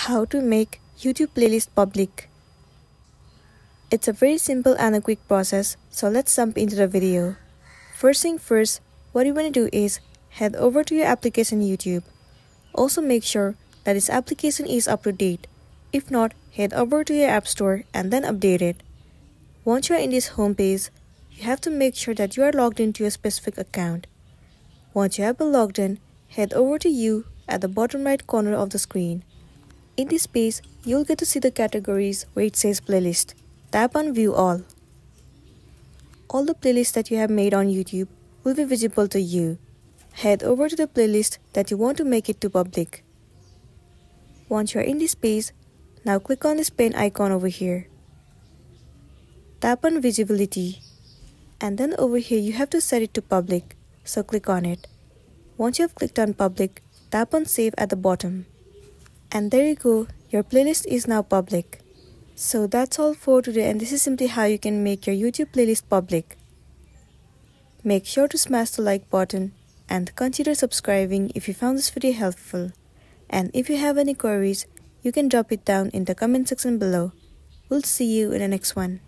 How to make YouTube playlist public. It's a very simple and a quick process, so let's jump into the video. First thing first, what you want to do is head over to your application YouTube. Also make sure that this application is up to date. If not, head over to your app store and then update it. Once you are in this home page, you have to make sure that you are logged into a specific account. Once you have been logged in, head over to You at the bottom right corner of the screen. In this page, you'll get to see the categories where it says playlist. Tap on View All. All the playlists that you have made on YouTube will be visible to you. Head over to the playlist that you want to make it to public. Once you are in this page, now click on this pen icon over here. Tap on Visibility. And then over here you have to set it to public, so click on it. Once you have clicked on public, tap on Save at the bottom. And there you go, your playlist is now public. So that's all for today, and this is simply how you can make your YouTube playlist public. Make sure to smash the like button and consider subscribing if you found this video helpful. And if you have any queries, you can drop it down in the comment section below. We'll see you in the next one.